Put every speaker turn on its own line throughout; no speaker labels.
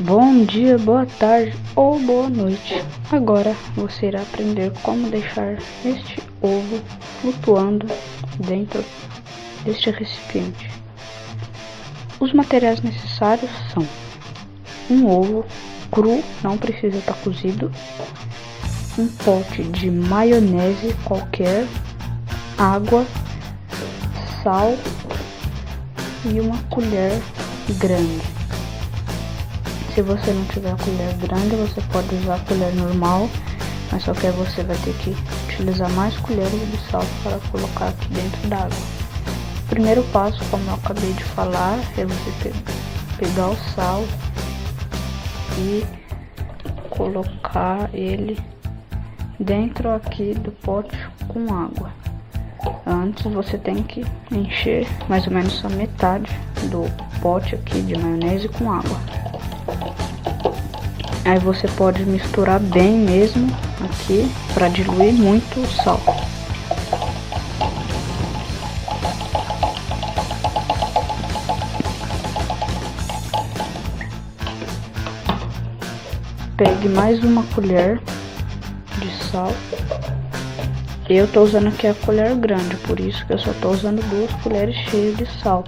Bom dia, boa tarde ou boa noite. Agora você irá aprender como deixar este ovo flutuando dentro deste recipiente. Os materiais necessários são um ovo cru, não precisa estar cozido, um pote de maionese qualquer, água, sal e uma colher grande. Se você não tiver a colher grande, você pode usar a colher normal, mas só que você vai ter que utilizar mais colheres de sal para colocar aqui dentro da água. O primeiro passo, como eu acabei de falar, é você pegar o sal e colocar ele dentro aqui do pote com água. Antes você tem que encher mais ou menos a metade do pote aqui de maionese com água. Aí você pode misturar bem mesmo aqui para diluir muito o sal. Pegue mais uma colher de sal. Eu tô usando aqui a colher grande, por isso que eu só tô usando 2 colheres cheias de sal.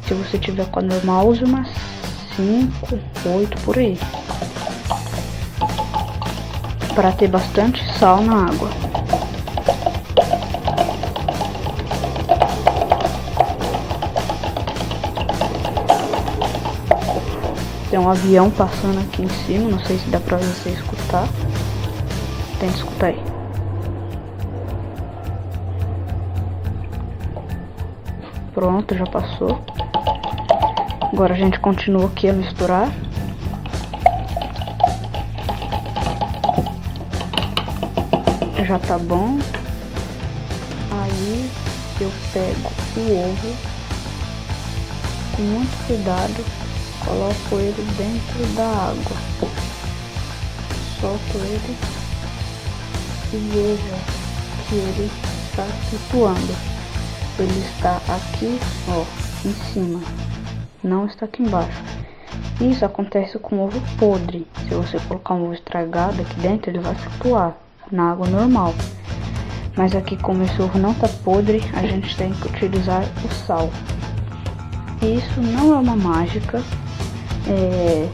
Se você tiver com a normal, use umas 5, 8 por aí, para ter bastante sal na água. Tem um avião passando aqui em cima, não sei se dá pra você escutar. Tenta escutar aí. Pronto, já passou. Agora a gente continua aqui a misturar. Já tá bom. Aí eu pego o ovo com muito cuidado, coloco ele dentro da água, solto ele e veja que ele está flutuando. Ele está aqui, ó, em cima, não está aqui embaixo. Isso acontece com ovo podre. Se você colocar um ovo estragado aqui dentro, ele vai flutuar na água normal. Mas aqui, como esse ovo não tá podre, a gente tem que utilizar o sal. Isso não é uma mágica, é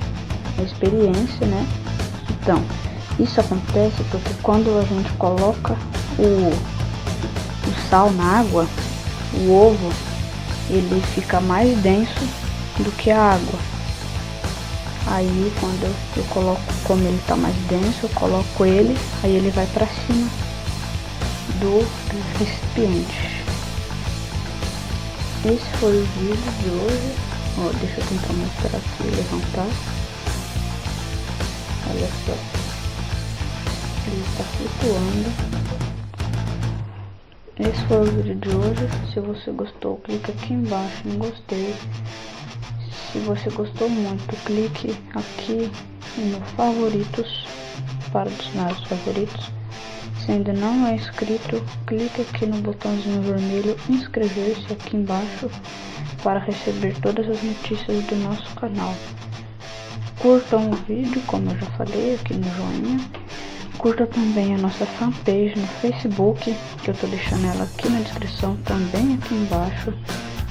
experiência, né? Então, isso acontece porque quando a gente coloca o sal na água, o ovo ele fica mais denso do que a água. Aí quando eu coloco, como ele tá mais denso, eu coloco ele, aí ele vai para cima do recipiente. Esse foi o vídeo de hoje. Ó, deixa eu tentar mostrar aqui, levantar. Olha só, ele está flutuando. Esse foi o vídeo de hoje. Se você gostou, clica aqui embaixo em gostei. Se você gostou muito, clique aqui no favoritos para adicionar os favoritos. Se ainda não é inscrito, clique aqui no botãozinho vermelho inscrever-se aqui embaixo para receber todas as notícias do nosso canal. Curtam o vídeo, como eu já falei, aqui no joinha. Curta também a nossa fanpage no Facebook, que eu tô deixando ela aqui na descrição, também aqui embaixo.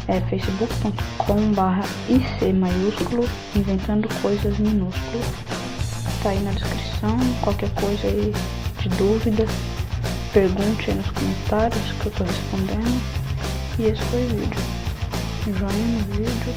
É facebook.com/IC maiúsculo, inventando coisas minúsculo. Tá aí na descrição. Qualquer coisa aí de dúvida, pergunte aí nos comentários que eu tô respondendo. E esse foi o vídeo. Joinha no vídeo.